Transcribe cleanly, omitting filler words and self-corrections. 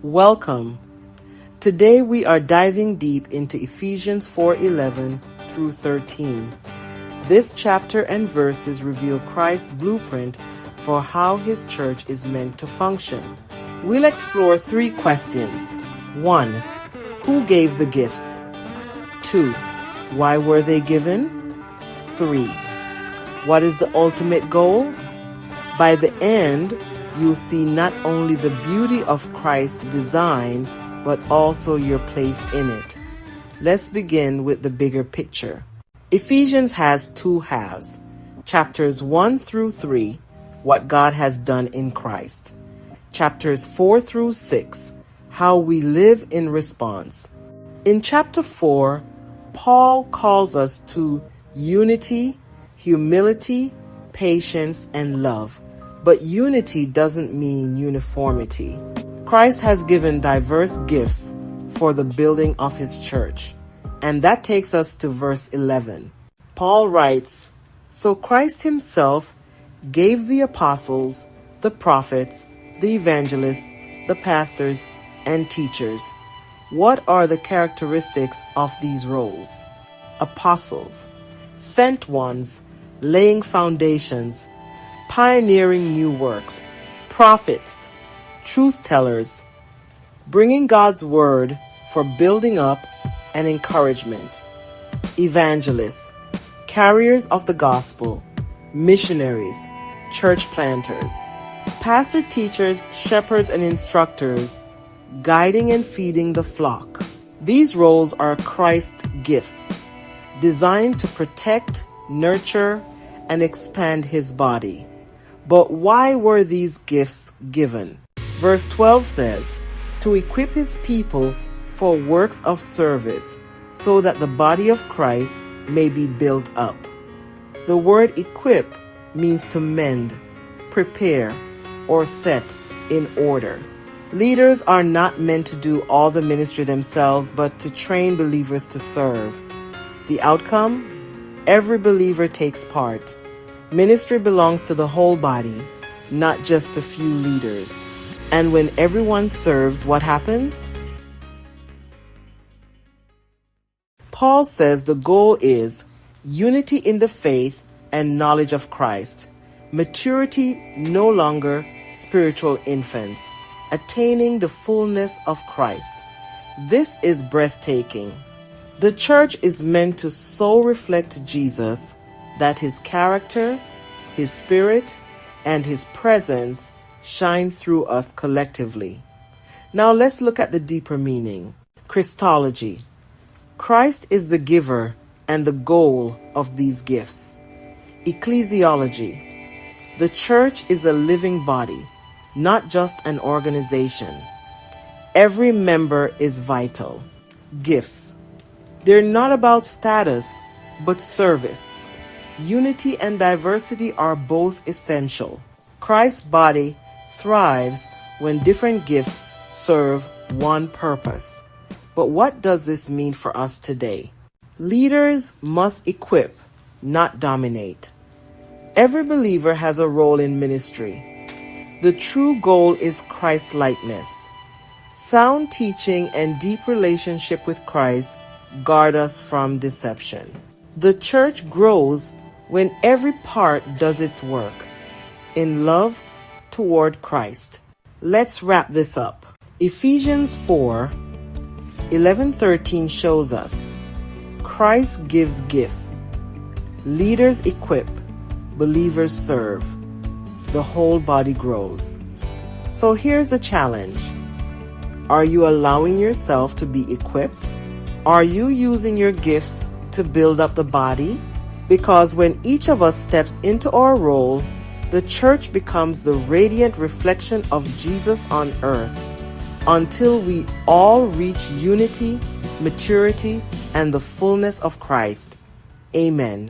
Welcome. Today we are diving deep into Ephesians 4:11 through 13. This chapter and verses reveal Christ's blueprint for how his church is meant to function. We'll explore 3 questions. 1. Who gave the gifts? 2. Why were they given? 3. What is the ultimate goal? By the end, you'll see not only the beauty of Christ's design, but also your place in it. Let's begin with the bigger picture. Ephesians has 2 halves. Chapters 1 through 3, what God has done in Christ. Chapters 4 through 6, how we live in response. In chapter 4, Paul calls us to unity, humility, patience, and love. But unity doesn't mean uniformity. Christ has given diverse gifts for the building of his church. And that takes us to verse 11. Paul writes, "So Christ himself gave the apostles, the prophets, the evangelists, the pastors, and teachers." What are the characteristics of these roles? Apostles, sent ones, laying foundations, pioneering new works. Prophets, truth tellers, bringing God's word for building up and encouragement. Evangelists, carriers of the gospel, missionaries, church planters. Pastor, teachers, shepherds, and instructors, guiding and feeding the flock. These roles are Christ's gifts, designed to protect, nurture, and expand his body. But why were these gifts given? Verse 12 says, "To equip his people for works of service, so that the body of Christ may be built up." The word equip means to mend, prepare, or set in order. Leaders are not meant to do all the ministry themselves, but to train believers to serve. The outcome? Every believer takes part. Ministry belongs to the whole body, not just a few leaders. And when everyone serves, what happens? Paul says the goal is unity in the faith and knowledge of Christ. Maturity, no longer spiritual infants, attaining the fullness of Christ. This is breathtaking. The church is meant to so reflect Jesus that his character, his spirit, and his presence shine through us collectively. Now let's look at the deeper meaning. Christology. Christ is the giver and the goal of these gifts. Ecclesiology. The church is a living body, not just an organization. Every member is vital. Gifts. They're not about status, but service. Unity and diversity are both essential. Christ's body thrives when different gifts serve one purpose. But what does this mean for us today? Leaders must equip, not dominate. Every believer has a role in ministry. The true goal is Christlikeness. Sound teaching and deep relationship with Christ guard us from deception. The church grows when every part does its work in love toward Christ. Let's wrap this up. Ephesians 4:11-13 shows us Christ gives gifts. Leaders equip, believers serve. The whole body grows. So here's the challenge. Are you allowing yourself to be equipped? Are you using your gifts to build up the body? Because when each of us steps into our role, the church becomes the radiant reflection of Jesus on earth until we all reach unity, maturity, and the fullness of Christ. Amen.